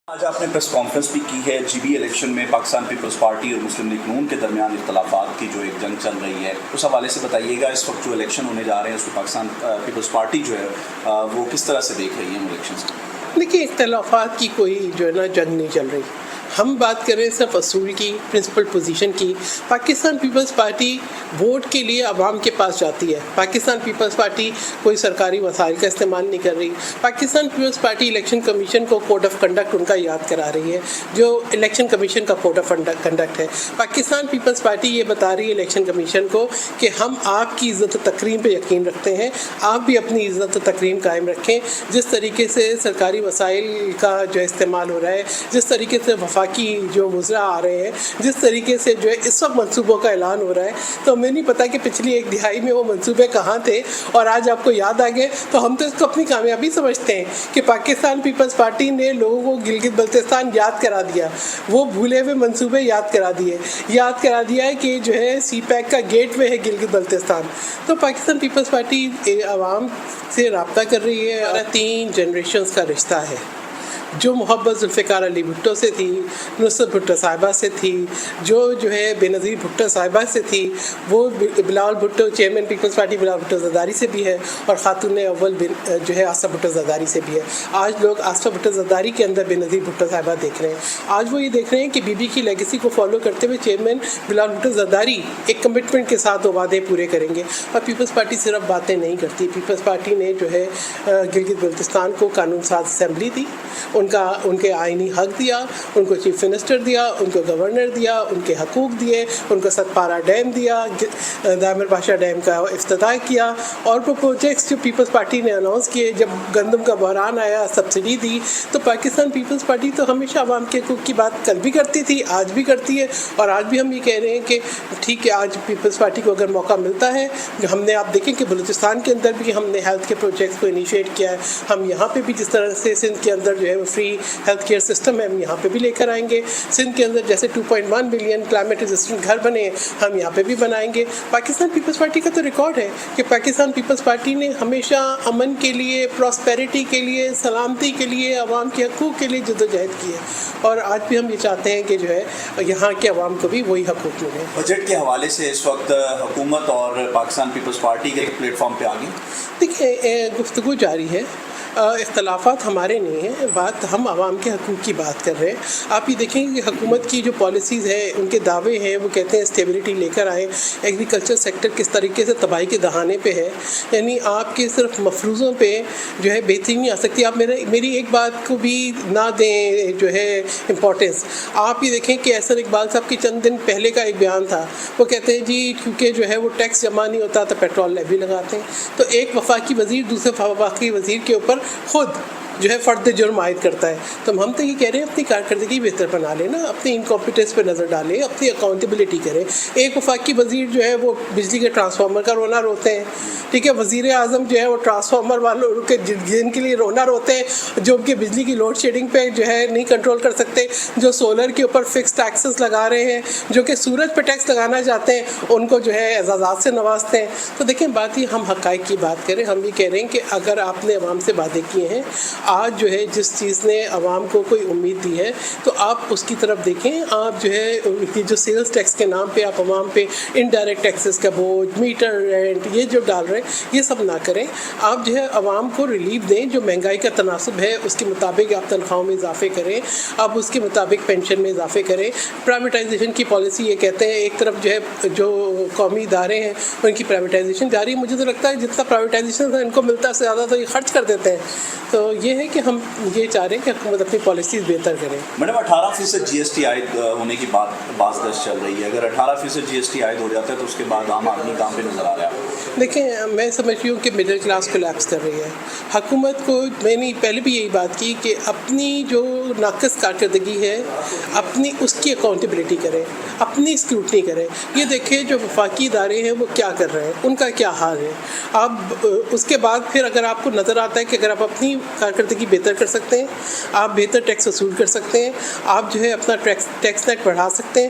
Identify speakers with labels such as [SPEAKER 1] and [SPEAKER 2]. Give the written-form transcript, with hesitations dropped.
[SPEAKER 1] آج آپ نے پریس کانفرنس بھی کی ہے جی بی الیکشن میں پاکستان پیپلز پارٹی اور مسلم لیگ نون کے درمیان اختلافات کی جو ایک جنگ چل رہی ہے، اس حوالے سے بتائیے گا اس وقت جو الیکشن ہونے جا رہے ہیں اس کو پاکستان پیپلز پارٹی جو ہے وہ کس طرح سے دیکھ رہی ہے ان الیکشنز کو؟
[SPEAKER 2] دیکھیے، اختلافات کی کوئی جو ہے نا جنگ نہیں چل رہی. ہم بات کر رہے ہیں صرف اصول کی، پرنسپل پوزیشن کی. پاکستان پیپلز پارٹی ووٹ کے لیے عوام کے پاس جاتی ہے. پاکستان پیپلز پارٹی کوئی سرکاری وسائل کا استعمال نہیں کر رہی. Pakistan peoples party election commission کو کوڈ آف کنڈکٹ ان کا یاد کرا رہی ہے، جو الیکشن کمیشن کا کوڈ آف کنڈکٹ ہے. پاکستان پیپلز پارٹی یہ بتا رہی ہے الیکشن کمیشن کو کہ ہم آپ کی عزت و تکریم پہ یقین رکھتے ہیں، آپ بھی اپنی عزت و تکریم قائم رکھیں. جس طریقے سے سرکاری وسائل کا جو استعمال ہو رہا ہے، جس طریقے سے وفاقی جو وزراء آ رہے ہیں، جس طریقے سے جو ہے اس وقت منصوبوں کا اعلان ہو رہا ہے، تو ہمیں نہیں پتا کہ پچھلی ایک دہائی میں وہ منصوبے کہاں تھے اور آج آپ کو یاد آ گئے. تو ہم تو اس کو اپنی کامیابی سمجھتے ہیں کہ پاکستان پیپلز پارٹی نے لوگوں کو گلگت بلتستان یاد کرا دیا، وہ بھولے ہوئے منصوبے یاد کرا دیا ہے کہ جو ہے سی پیک کا گیٹ وے ہے گلگت بلتستان. تو پاکستان پیپلز پارٹی عوام سے رابطہ کر رہی ہے اور 3 جنریشنز کا رشتہ ہے. جو محبت ذوالفقار علی بھٹو سے تھی، نصرت بھٹو صاحبہ سے تھی، جو ہے بے نظیر بھٹو صاحبہ سے تھی، وہ Bilawal Bhutto chairman peoples party Bilawal Bhutto Zardari سے بھی ہے، اور خاتون اول جو ہے آصف بھٹو زرداری سے بھی ہے. آج لوگ آصف بھٹو زرداری کے اندر بے نظیر بھٹو صاحبہ دیکھ رہے ہیں. آج وہ یہ دیکھ رہے ہیں کہ بی بی کی لیگیسی کو فالو کرتے ہوئے چیئرمین بلاول بھٹو زرداری ایک کمٹمنٹ کے ساتھ وہ وعدے پورے کریں گے. اور پیپلز پارٹی صرف باتیں نہیں کرتی. پیپلز پارٹی نے جو ہے گلگت بلتستان کو قانون ساز اسمبلی دی، ان کے آئینی حق دیا، ان کو چیف منسٹر دیا، ان کو گورنر دیا، ان کے حقوق دیے، ان کو ستپارہ ڈیم دیا، دامر پاشا ڈیم کا افتتاح کیا، اور وہ پروجیکٹس جو پیپلز پارٹی نے اناؤنس کیے. جب گندم کا بحران آیا سبسڈی دی. تو پاکستان پیپلز پارٹی تو ہمیشہ عوام کے حقوق کی بات کل بھی کرتی تھی، آج بھی کرتی ہے، اور آج بھی ہم یہ کہہ رہے ہیں کہ ٹھیک ہے، آج پیپلز پارٹی کو اگر موقع ملتا ہے، ہم نے آپ دیکھیں کہ بلوچستان کے اندر بھی ہم نے ہیلتھ کے پروجیکٹس کو انیشیٹ کیا ہے. ہم یہاں پہ بھی جس طرح سے سندھ کے اندر جو ہے فری ہیلتھ کیئر سسٹم ہے، ہم یہاں پہ بھی لے کر آئیں گے. سندھ کے اندر جیسے 2.1 بلین کلائمیٹ ریزسٹنٹ گھر بنے، ہم یہاں پہ بھی بنائیں گے. پاکستان پیپلز پارٹی کا تو ریکارڈ ہے کہ پاکستان پیپلز پارٹی نے ہمیشہ امن کے لیے، پراسپیرٹی کے لیے، سلامتی کے لیے، عوام کے حقوق کے لیے جدوجہد کی ہے. اور آج بھی ہم یہ چاہتے ہیں کہ جو ہے یہاں کے عوام کو بھی وہی حقوق ملے.
[SPEAKER 1] بجٹ کے حوالے سے اس وقت حکومت اور پاکستان پیپلز پارٹی کے پلیٹ فارم پہ آ گئی.
[SPEAKER 2] دیکھیں، گفتگو جاری ہے، اختلافات ہمارے نہیں ہیں، بات ہم عوام کے حقوق کی بات کر رہے ہیں. آپ یہ دیکھیں کہ حکومت کی جو پالیسیز ہیں، ان کے دعوے ہیں، وہ کہتے ہیں اسٹیبلٹی لے کر آئیں. ایگریکلچر سیکٹر کس طریقے سے تباہی کے دہانے پہ ہے. یعنی آپ کے صرف مفروضوں پہ جو ہے بہتری نہیں آ سکتی. آپ میری ایک بات کو بھی نہ دیں جو ہے امپورٹنس. آپ یہ دیکھیں کہ احسن اقبال صاحب کی چند دن پہلے کا ایک بیان تھا، وہ کہتے ہیں جی کیونکہ جو ہے وہ ٹیکس جمع نہیں ہوتا تو پیٹرول لیوی لگاتے ہیں. تو ایک وفاقی وزیر دوسرے وفاقی وزیر کے اوپر خود جو ہے فرد جرم عائد کرتا ہے. تو ہم تو یہ کہہ رہے ہیں اپنی کارکردگی بہتر بنا لیں نا، اپنی انکمپیٹنس پہ نظر ڈالیں، اپنی اکاؤنٹیبلٹی کریں. ایک وفاقی وزیر جو ہے وہ بجلی کے ٹرانسفارمر کا رونا روتے ہیں، ٹھیک ہے. وزیر اعظم جو ہے وہ ٹرانسفارمر والوں کے جن کے لیے رونا روتے ہیں، جو ان کے بجلی کی لوڈ شیڈنگ پہ جو ہے نہیں کنٹرول کر سکتے، جو سولر کے اوپر فکس ٹیکسز لگا رہے ہیں، جو کہ سورج پہ ٹیکس لگانا چاہتے ہیں، ان کو جو ہے اعزازات سے نوازتے ہیں. تو دیکھیں، بات یہ ہم حقائق کی بات کریں. ہم یہ کہہ رہے ہیں کہ اگر آپ نے عوام سے وعدے کیے ہیں، آج جو ہے جس چیز نے عوام کو کوئی امید دی ہے، تو آپ اس کی طرف دیکھیں. آپ جو ہے جو سیلز ٹیکس کے نام پہ آپ عوام پہ انڈائریکٹ ٹیکسز کا بوجھ، میٹر رینٹ، یہ جو ڈال رہے ہیں، یہ سب نہ کریں. آپ جو ہے عوام کو ریلیف دیں. جو مہنگائی کا تناسب ہے اس کے مطابق آپ تنخواہوں میں اضافے کریں، آپ اس کے مطابق پینشن میں اضافے کریں. پرائیویٹائزیشن کی پالیسی یہ کہتے ہیں، ایک طرف جو ہے جو قومی ادارے ہیں ان کی پرائیویٹائزیشن جاری ہے. مجھے تو لگتا ہے جتنا پرائیویٹائزیشن ان کو ملتا ہے سے زیادہ تو یہ خرچ کر دیتے ہیں. تو یہ ہے کہ ہم یہ چاہ رہے ہیں کہ حکومت اپنی پالیسیز بہتر کرے.
[SPEAKER 1] میڈم، 18% جی ایس ٹی عائد ہونے کی بات چل رہی ہے. اگر 18% جی ایس ٹی عائد ہو جاتا ہے تو اس کے بعد عام آدمی کہاں پہ نظر آ رہا ہے؟
[SPEAKER 2] دیکھیں، میں سمجھتی ہوں کہ مڈل کلاس کولیپس کر رہی ہے. حکومت کو میں نے پہلے بھی یہی بات کی کہ اپنی جو ناقص کارکردگی ہے، اپنی اس کی اکاؤنٹیبلٹی کریں، اپنی اسکروٹنی کریں. یہ دیکھیں جو وفاقی ادارے ہیں وہ کیا کر رہے ہیں، ان کا کیا حال ہے. آپ اس کے بعد پھر اگر آپ کو نظر آتا ہے کہ اگر آپ اپنی کارکردگی بہتر کر سکتے ہیں، آپ بہتر ٹیکس وصول کر سکتے ہیں، آپ جو ہے اپنا ٹیکس نیٹ بڑھا سکتے ہیں،